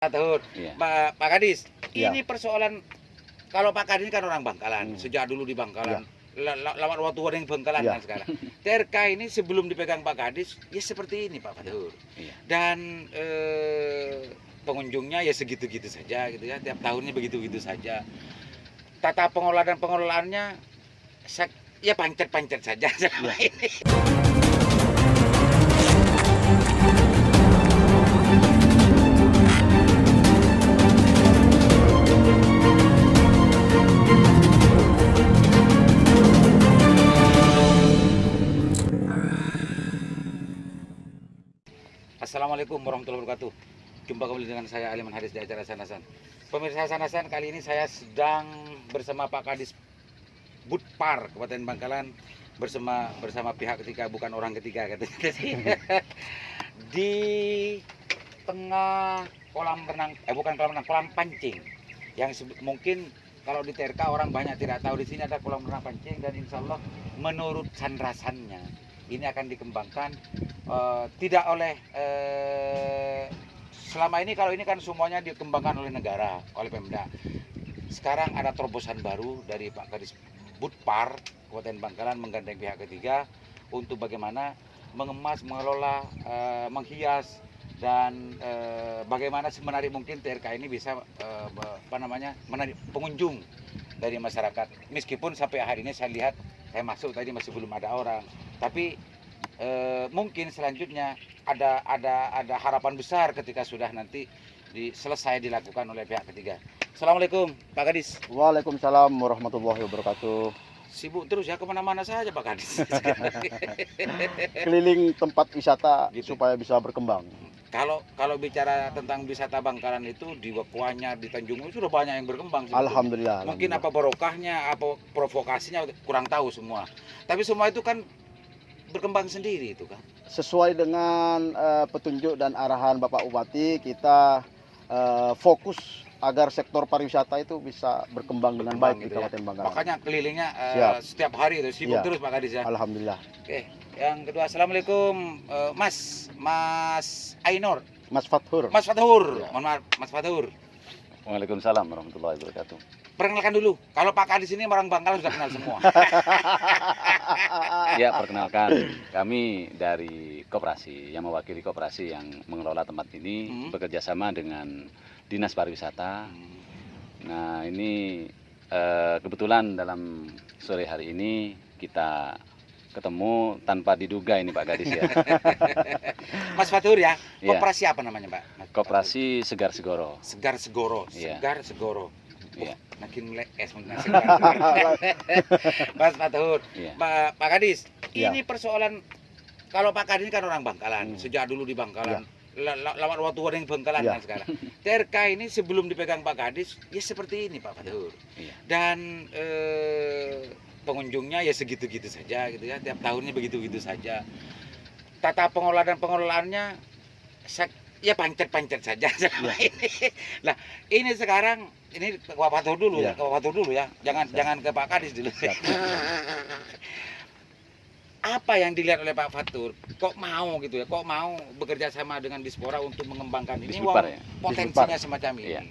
Tahun, Iya. Pak Kadis, Iya. ini persoalan kalau Pak Kadis ini kan orang Bangkalan, sejak dulu di Bangkalan, lawat waktu orang Bangkalan Iya. kan sekarang. TRK ini sebelum dipegang Pak Kadis, ya seperti ini Pak Fatur. Iya. Dan pengunjungnya ya segitu-gitu saja gitu ya, tiap tahunnya begitu-gitu saja. Tata pengelola dan pengelolaannya ya pancet-pancet saja selama ini. Assalamualaikum warahmatullahi wabarakatuh. Jumpa kembali dengan saya Aliman Haris di acara Sanasan. Pemirsa Sanasan, kali ini saya sedang bersama Pak Kadis Budpar Kabupaten Bangkalan bersama pihak ketiga, bukan orang ketiga katanya. Di tengah kolam renang, bukan kolam renang, kolam pancing. Yang mungkin kalau di TRK orang banyak tidak tahu, di sini ada kolam renang pancing, dan insya Allah menurut sandrasannya ini akan dikembangkan tidak oleh selama ini. Kalau ini kan semuanya dikembangkan oleh negara, oleh Pemda. Sekarang ada terobosan baru dari Pak Kadis Budpar Kabupaten Bangkalan menggandeng pihak ketiga untuk bagaimana mengemas, mengelola, menghias, dan bagaimana semenarik mungkin TRK ini bisa menarik pengunjung dari masyarakat. Meskipun sampai hari ini saya lihat, saya masuk tadi masih belum ada orang, tapi mungkin selanjutnya ada harapan besar ketika sudah nanti selesai dilakukan oleh pihak ketiga. Assalamualaikum Pak Kadis. Waalaikumsalam warahmatullahi wabarakatuh. Sibuk terus ya, kemana-mana saja Pak Kadis. Keliling tempat wisata Gitu. supaya bisa berkembang. Kalau bicara tentang wisata Bangkalan itu di Wakuanya, di Tanjung sudah banyak yang berkembang sebetulnya. Alhamdulillah. Mungkin apa barokahnya, apa provokasinya kurang tahu semua. Tapi semua itu kan berkembang sendiri itu kan. Sesuai dengan petunjuk dan arahan Bapak Bupati, kita fokus agar sektor pariwisata itu bisa berkembang dengan baik di gitu ya. Kabupaten Bangkalan. Makanya kelilingnya Siap. setiap hari itu sibuk Iya. terus Pak Kadis ya. Alhamdulillah. Oke, yang kedua, assalamualaikum Mas Ainur, Mas Fathur. Mas Fathur, Ya. mohon maaf Mas Fathur. Waalaikumsalam warahmatullahi wabarakatuh. Perkenalkan dulu, kalau Pak Kadis ini orang Bangkalan sudah kenal semua. Ya, perkenalkan, kami dari koperasi yang mewakili koperasi yang mengelola tempat ini bekerja sama dengan Dinas Pariwisata. Nah, ini kebetulan dalam sore hari ini kita ketemu tanpa diduga ini Pak Kadis ya. Mas Fathur ya, Iya. koperasi apa namanya Pak? Koperasi Segar Segoro. Segar Segoro, Iya. Segar Segoro. Iya. Makin melek mungkin Segar. Mas Fathur, Iya. Pak Kadis, Iya. ini persoalan kalau Pak Kadis ini kan orang Bangkalan, sejak dulu di Bangkalan. Lawat waktu orang Bangkalan Iya. kan sekarang. TRK ini sebelum dipegang Pak Kadis, ya seperti ini Pak Fathur. Iya. Dan pengunjungnya ya segitu-gitu saja gitu ya, tiap tahunnya begitu-gitu saja. Tata pengelola dan pengelolaannya ya pancet-pancet saja selama ini. Nah, ini sekarang ini Pak Fathur dulu ya, Iya. Pak Fathur dulu ya. Jangan ke Pak Kadis dulu. Apa yang dilihat oleh Pak Fathur? Kok mau gitu ya? Kok mau bekerja sama dengan Dispora untuk mengembangkan ini? Disbudpar Wong ya? potensinya semacam ini. Iya.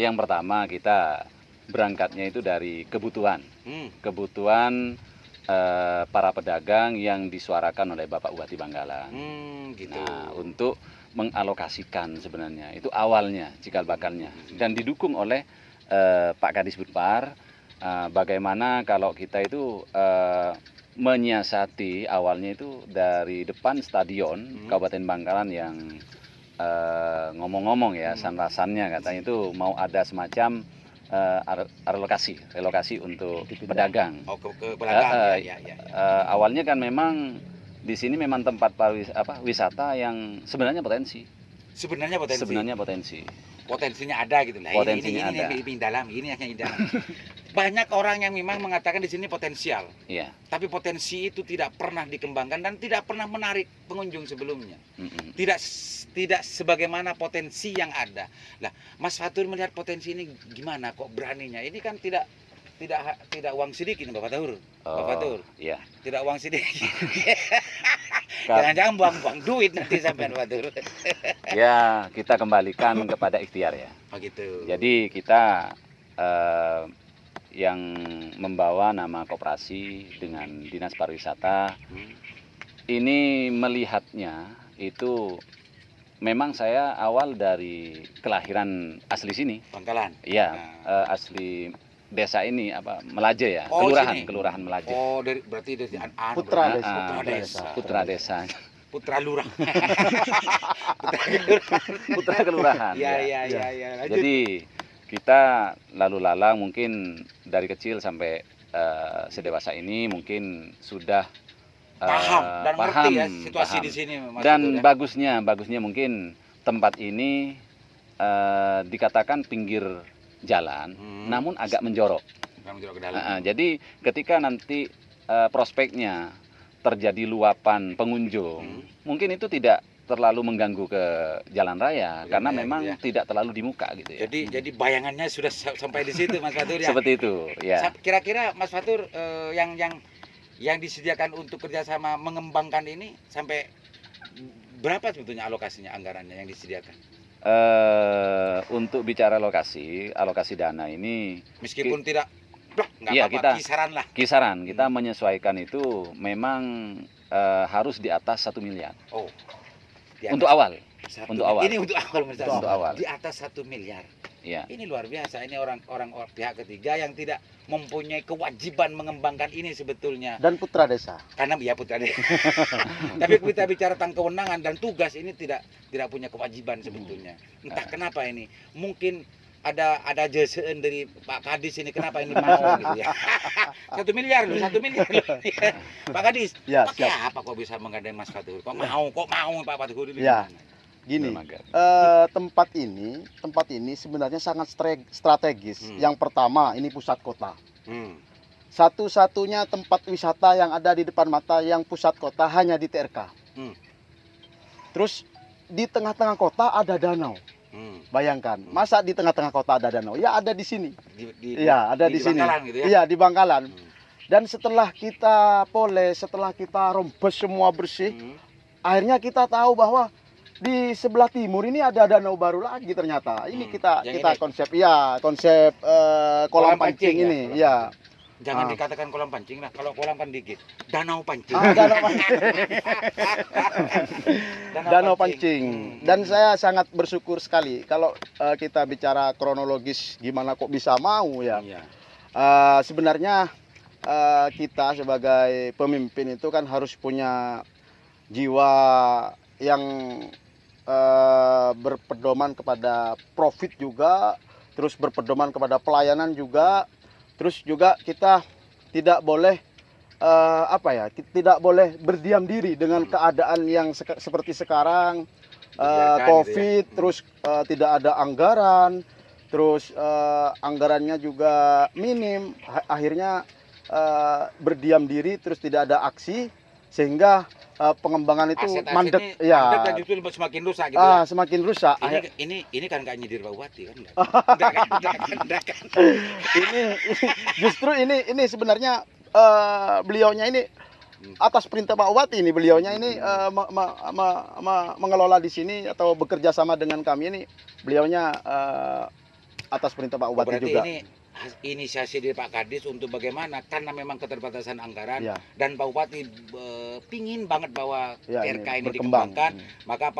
Yang pertama kita berangkatnya itu dari kebutuhan. Kebutuhan para pedagang yang disuarakan oleh Bapak Bupati Bangkalan. Gitu. Nah, untuk mengalokasikan sebenarnya itu awalnya cikal bakalnya, dan didukung oleh Pak Kadis Budpar. Bagaimana kalau kita itu menyiasati awalnya itu dari depan stadion Kabupaten Bangkalan yang ngomong-ngomong ya, sanrasannya katanya itu mau ada semacam relokasi untuk pedagang. Oh, ke pedagang ya. Awalnya kan memang di sini memang tempat wisata yang sebenarnya potensi. Sebenarnya potensi. Potensinya ada gitu lah. Potensinya ini ada. yang dalam, ini yang dalam. Banyak orang yang memang mengatakan di sini potensial. Iya. Tapi potensi itu tidak pernah dikembangkan dan tidak pernah menarik pengunjung sebelumnya. Tidak sebagaimana potensi yang ada. Lah, Mas Fathur melihat potensi ini gimana kok beraninya? Ini kan tidak uang sedikit Bapak Fathur. Bapak Fathur. Iya. Tidak uang sedikit. Jangan-jangan buang-buang duit nanti sampai Fatur. Ya, kita kembalikan kepada ikhtiar ya. Oh gitu. Jadi kita yang membawa nama koperasi dengan Dinas Pariwisata ini melihatnya itu memang saya awal dari kelahiran asli sini. Bangkalan. Iya, Nah. asli desa ini Melaje ya, Oh, kelurahan, sini. kelurahan Melaje. Oh, berarti dari Putra berarti- desa. Putra desa. Putra desa, Putra lurah. Putra kelurahan. putra kelurahan. Iya, ya. iya, iya, iya. Lanjut. Jadi kita lalu lalang mungkin dari kecil sampai sedewasa ini mungkin sudah paham dan ngerti ya situasi paham. di sini Mas Dan Fatur, ya. bagusnya mungkin tempat ini dikatakan pinggir jalan, namun agak menjorok. Bukan menjorok ke dalam. Jadi ketika nanti prospeknya terjadi luapan pengunjung, mungkin itu tidak terlalu mengganggu ke jalan raya karena raya, memang gitu ya. tidak terlalu di muka gitu ya. Jadi bayangannya sudah sampai di situ Mas Fatur ya. Seperti itu, ya. Kira-kira Mas Fatur yang disediakan untuk kerjasama mengembangkan ini sampai berapa sebetulnya alokasinya, anggarannya yang disediakan? Untuk bicara alokasi dana ini Meskipun tidak plak, nggak Iya, apa-apa, kisaran lah. kisaran kita menyesuaikan itu memang harus di atas 1 miliar Oh. Di untuk atas awal. satu- untuk awal. Ini untuk awal Mas Fatur. Untuk awal. Di atas 1 miliar. Ya. Ini luar biasa. Ini orang pihak ketiga yang tidak mempunyai kewajiban mengembangkan ini sebetulnya. Dan putra desa. Karena ya putra desa. Tapi kita bicara tentang kewenangan dan tugas ini tidak punya kewajiban sebetulnya. Entah kenapa ini. Mungkin ada jasaan dari Pak Kadis ini, kenapa ini mau gitu ya. 1 miliar loh, 1 miliar loh. Pak Kadis, Ya, pakai siap. apa kok bisa menggandeng Mas Fatur? Kok mau Pak Fatur ini? Ya. gimana? Gini, Dermaga. tempat ini sebenarnya sangat strategis. Yang pertama, ini pusat kota. Hmm. Satu-satunya tempat wisata yang ada di depan mata yang pusat kota hanya di TRK. Terus di tengah-tengah kota ada danau. Bayangkan, masa di tengah-tengah kota ada danau? Ya ada di sini. Iya, ada di sini. Bangkalan gitu ya? Iya, di Bangkalan. Dan setelah kita poles, setelah kita rombos semua bersih, akhirnya kita tahu bahwa di sebelah timur ini ada danau baru lagi ternyata. Ini kita Yang kita ini? konsep kolam Kolam pancing pancing ya, ini. kolam Ya. Jangan dikatakan kolam pancing lah, kalau kolam kan dikit. Danau pancing. Danau pancing. Danau pancing. Dan saya sangat bersyukur sekali kalau kita bicara kronologis gimana kok bisa mau ya. Iya. Sebenarnya kita sebagai pemimpin itu kan harus punya jiwa yang berpedoman kepada profit juga, terus berpedoman kepada pelayanan juga, terus juga kita tidak boleh tidak boleh berdiam diri dengan keadaan yang seperti sekarang, Dibiarkan COVID, gitu ya. terus tidak ada anggaran, terus anggarannya juga minim, akhirnya berdiam diri, terus tidak ada aksi, sehingga pengembangan itu Aset-aset mandek, ini ya. mandek dan justru semakin rusak gitu ya. Semakin rusak. Ini kan nggak nyindir Pak Bupati kan? Enggak kan? ini justru ini sebenarnya beliaunya ini atas perintah Pak Bupati ini, beliaunya ini mengelola di sini atau bekerja sama dengan kami ini, beliaunya atas perintah Pak Bupati Berarti juga. ini inisiasi dari Pak Kadis untuk bagaimana, karena memang keterbatasan anggaran Ya. dan Pak Bupati pingin banget bahwa Ya, TRK ini berkembang. dikembangkan, maka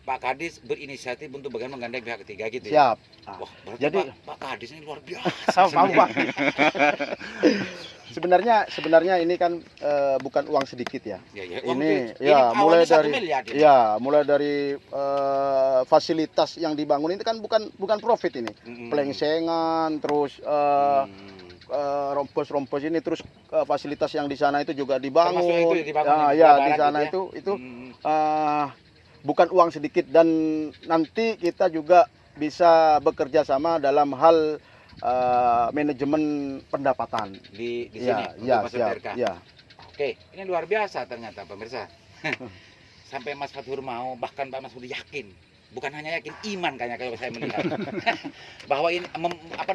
Pak Kadis berinisiatif untuk bagaimana menggandeng pihak ketiga gitu ya. Siap. Wah, berarti Jadi- Pak Kadis ini luar biasa. Pak Bupati. Sebenarnya ini kan bukan uang sedikit ya. Ya, Ini ini ya mulai awalnya 1 dari miliar ini. mulai dari fasilitas yang dibangun ini kan bukan profit ini. Pelengsengan, terus rompos-rompos ini, terus fasilitas yang di sana itu juga dibangun. Termasuk itu dibangun Ya, di ya Barat di sana gitu itu bukan uang sedikit, dan nanti kita juga bisa bekerja sama dalam hal manajemen pendapatan. di Ya, sini ya, untuk masuk siap, TRK. ya. Oke, ini luar biasa ternyata pemirsa. Sampai Mas Fatur mau, bahkan Pak Mas Fatur yakin, bukan hanya yakin, iman kayaknya kalau saya melihat bahwa ini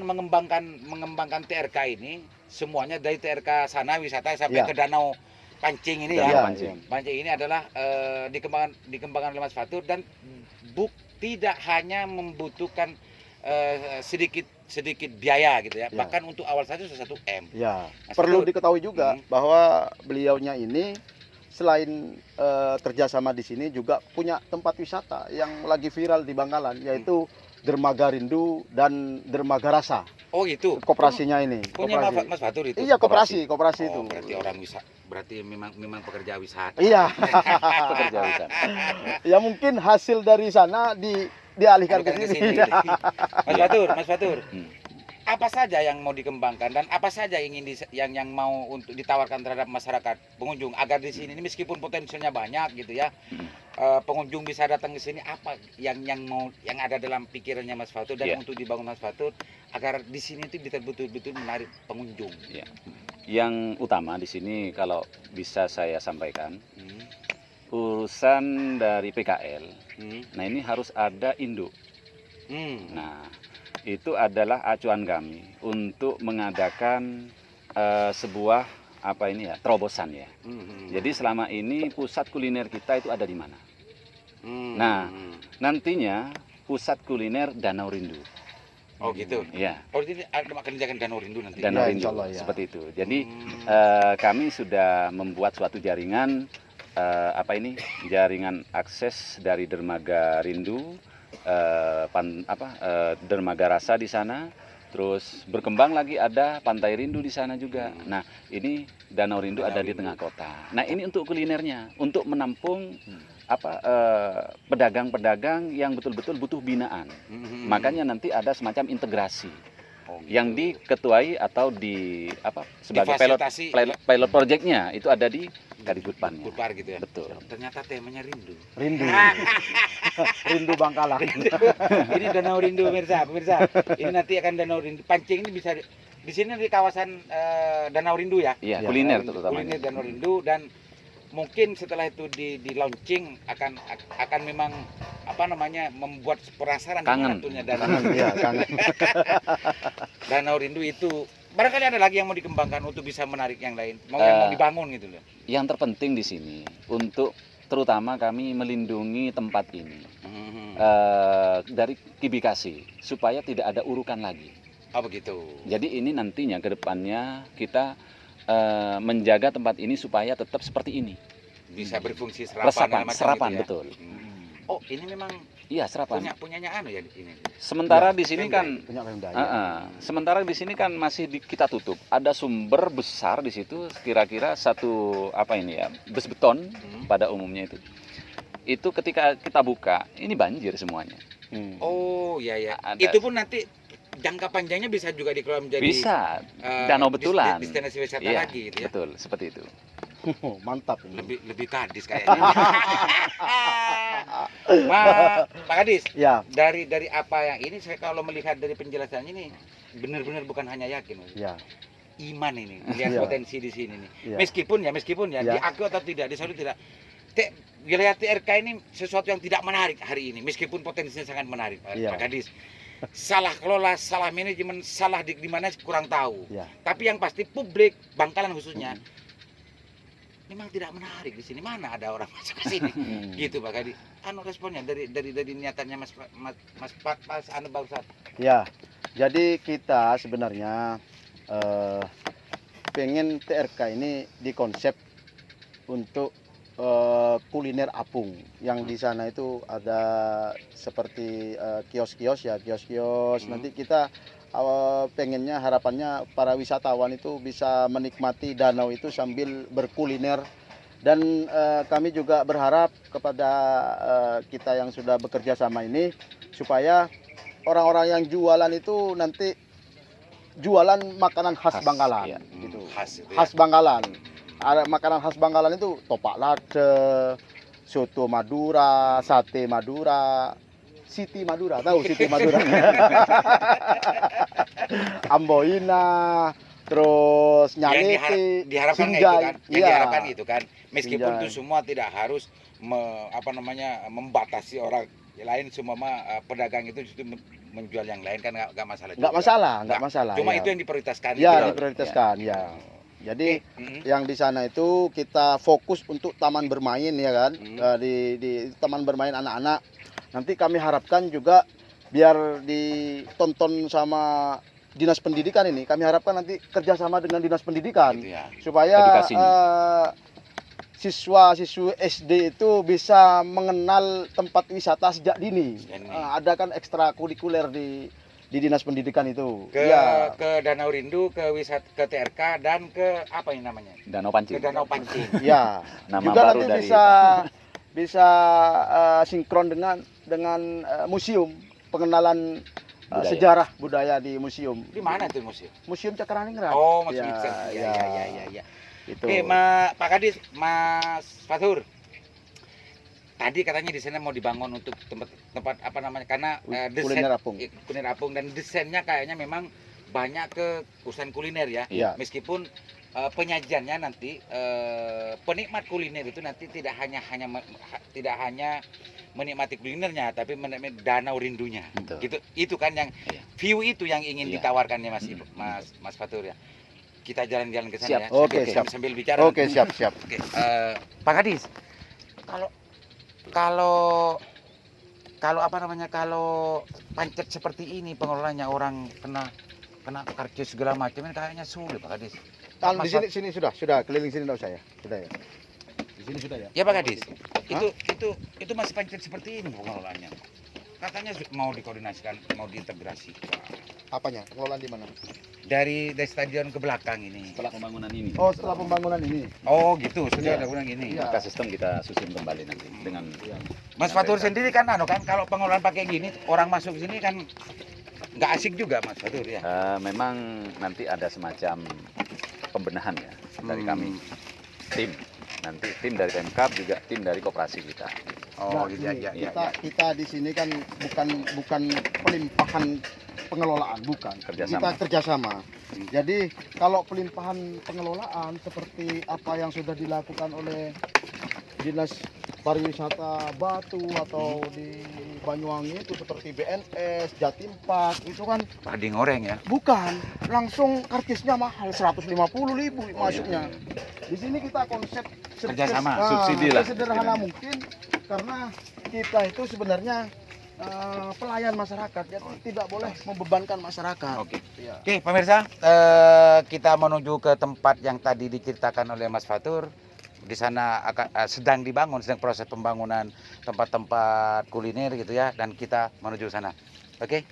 mengembangkan TRK ini semuanya dari TRK sana wisata sampai Ya. ke danau pancing ini Danau ya. pancing. Pancing ini adalah dikembangkan oleh Mas Fatur dan tidak hanya membutuhkan sedikit biaya gitu ya. Ya. Bahkan untuk awal saja sudah 1 M. Ya, Mas perlu Fatur. diketahui juga bahwa beliaunya ini selain kerjasama di sini juga punya tempat wisata yang lagi viral di Bangkalan, yaitu Dermaga Rindu dan Dermaga Rasa. Oh itu. Koperasinya ini. Punya Koperasi. Mas Fatur itu. Iya, koperasi itu. Oh, berarti orang wisata. Berarti memang pekerja wisata. Iya. Pekerja wisata. Ya mungkin hasil dari sana dialihkan ke Bukan sini. gitu. Mas Fatur. Hmm. Apa saja yang mau dikembangkan dan apa saja yang mau untuk ditawarkan terhadap masyarakat pengunjung agar di sini ini meskipun potensinya banyak gitu ya, pengunjung bisa datang ke sini, apa yang ada dalam pikirannya Mas Fatur dan Iya. untuk dibangun Mas Fatur agar di sini itu betul-betul menarik pengunjung. Ya. Yang utama di sini kalau bisa saya sampaikan, urusan dari PKL. Nah, ini harus ada induk. Nah, itu adalah acuan kami untuk mengadakan sebuah terobosan ya. Jadi selama ini pusat kuliner kita itu ada di mana? Nah, nantinya pusat kuliner Danau Rindu. Oh gitu. Ya, Oh ini akan dikerjakan Danau Rindu nanti. Danau Ya, Rindu insyaallah, ya. seperti itu. Jadi kami sudah membuat suatu jaringan jaringan akses dari Dermaga Rindu, Dermaga Rasa di sana, terus berkembang lagi ada Pantai Rindu di sana juga. Nah, ini Danau Rindu ada di tengah kota. Nah, ini untuk kulinernya, untuk menampung pedagang-pedagang yang betul-betul butuh binaan. Makanya nanti ada semacam integrasi yang diketuai atau sebagai pilot projectnya itu ada di Kadiputpannya. Budpar gitu ya. Betul. Ternyata temanya rindu. Rindu. Rindu Bangkalan. Ini Danau Rindu pemirsa. Ini nanti akan Danau Rindu. Pancing ini bisa di sini di kawasan Danau Rindu ya. Iya, Ya, kuliner Kuliner terutamanya. Danau Rindu dan mungkin setelah itu di launching akan memang membuat penasaran Kangen. Iya, kangen. Danau Rindu itu barangkali ada lagi yang mau dikembangkan untuk bisa menarik yang lain, yang mau dibangun gitu loh. Yang terpenting di sini untuk terutama kami melindungi tempat ini dari kibikasi supaya tidak ada urukan lagi. Oh begitu. Jadi ini nantinya ke depannya kita menjaga tempat ini supaya tetap seperti ini. Bisa berfungsi serapan, Serapan gitu ya. betul. Oh ini memang Iya, serapan. punyanya ya ini. Sementara Ya, di sini Pemda kan Punya Pemda. sementara di sini kan masih kita tutup. Ada sumber besar di situ kira-kira satu bus beton pada umumnya itu. Itu ketika kita buka, ini banjir semuanya. Oh iya. Ada. Itu pun nanti jangka panjangnya bisa juga dikelola menjadi Bisa danau betulan. destinasi wisata Iya, lagi gitu ya. betul, seperti itu. Oh, mantap ini. Lebih kadis kayaknya. Pak Kadis, Ya, dari apa yang ini saya kalau melihat dari penjelasannya ini benar-benar bukan hanya yakin, Mas. ya. Iman ini melihat Iya. potensi di sini nih. Iya. Meskipun ya Iya. diakui atau tidak, disorot tidak. Wilayah TRK ini sesuatu yang tidak menarik hari ini meskipun potensinya sangat menarik, Iya. Pak Kadis. Salah kelola, salah manajemen, salah di mana kurang tahu. Iya. Tapi yang pasti publik Bangkalan khususnya memang tidak menarik di sini. Mana ada orang masuk ke sini? Gitu Pak Kadis. Responnya dari niatannya Mas Anu barusan. Ya, jadi kita sebenarnya pengen TRK ini dikonsep untuk kuliner apung. Yang di sana itu ada seperti kios-kios. Nanti kita pengennya harapannya para wisatawan itu bisa menikmati danau itu sambil berkuliner. Dan kami juga berharap kepada kita yang sudah bekerja sama ini supaya orang-orang yang jualan itu nanti jualan makanan khas Bangkalan, iya. gitu. Khas itu ya. Khas Bangkalan. Ada makanan khas Bangkalan itu topak lade, soto Madura, sate Madura, Siti Madura, tahu Siti Madura? Amboina, terus nyalete, diharapkan itu sinjai. kan, yang Iya. diharapkan itu kan, meskipun Sinjai. itu semua tidak harus membatasi orang lain, semua pedagang itu justru menjual yang lain kan nggak masalah. Nggak juga. masalah, nggak masalah. Cuma ya. itu yang diprioritaskan. Ya, gitu. diprioritaskan, ya. Jadi Mm-mm. yang di sana itu kita fokus untuk taman bermain ya kan. Hmm. Di taman bermain anak-anak. Nanti kami harapkan juga biar ditonton sama dinas pendidikan ini, kami harapkan nanti kerjasama dengan dinas pendidikan Gitu ya. supaya Edukasinya. siswa-siswi SD itu bisa mengenal tempat wisata sejak dini. Sejak dini. Ada kan ekstrakurikuler di dinas pendidikan itu. Ke Ya, ke Danau Rindu, ke wisata, ke TRK, dan ke apa ini namanya? Danau Ke Pancing. Danau Pancing. ya. Nama Juga baru nanti dari bisa sinkron dengan museum pengenalan Budaya. sejarah budaya di museum. Di mana itu museum? Museum Cakraningrat. Oh, Mas Ya, Witsen. ya. Ya. Itu. Oke, Pak Kadis, Mas Fatur. Tadi katanya di sana mau dibangun untuk tempat apa namanya? Karena Kuliner apung. kuliner apung, dan desainnya kayaknya memang banyak ke urusan kuliner ya. Iya. Meskipun penyajiannya nanti penikmat kuliner itu nanti tidak hanya menikmati kulinernya, tapi menikmati danau rindunya. Betul. Gitu, itu kan yang Iya. view itu yang ingin Iya. ditawarkannya Mas Fatur ya. Kita jalan-jalan ke sana Siap. ya. Oke, sambil, siap. sambil bicara. Oke, nanti. siap. Oke, Pak Kadis, kalau apa namanya, kalau pancet seperti ini pengelolanya, orang kena karcis segala macam, ini kayaknya sulit Pak Kadis. Kalau di Mas sini sudah keliling sini enggak usah ya. Sudah ya. Di sini sudah ya. Ya Pak Kadis, itu masih pancet seperti ini pengelolaannya. Katanya mau dikoordinasikan, mau diintegrasi. Apanya? Pengelolaan di mana? Dari stadion ke belakang ini. Setelah pembangunan ini. Oh, setelah pembangunan ini. Oh gitu, sudah Iya. ada ulang gini. Iya. Maka sistem kita susun kembali nanti dengan Mas Fatur sendiri kan kalau pengelolaan pakai gini, orang masuk sini kan nggak asik juga Mas Fatur ya. memang nanti ada semacam pembenahan ya dari kami tim. Nanti tim dari Pemkab juga tim dari koperasi kita. Oh Nah, gitu ya, gini, kita di sini kan bukan pelimpahan pengelolaan, bukan. Kerjasama. Kita kerjasama. Jadi kalau pelimpahan pengelolaan seperti apa yang sudah dilakukan oleh Dinas Pariwisata Batu atau di Banyuwangi itu seperti BNS, Jatim Park itu kan padi ngoreng ya. bukan langsung karcisnya mahal 150.000 masuknya. Di sini kita konsep Kerjasama, subsidi lah. sederhana mungkin karena kita itu sebenarnya pelayan masyarakat, jadi tidak boleh membebankan masyarakat. Oke. Ya. Oke, pemirsa, kita menuju ke tempat yang tadi diceritakan oleh Mas Fatur. Di sana sedang proses pembangunan tempat-tempat kuliner gitu ya, dan kita menuju sana. Oke.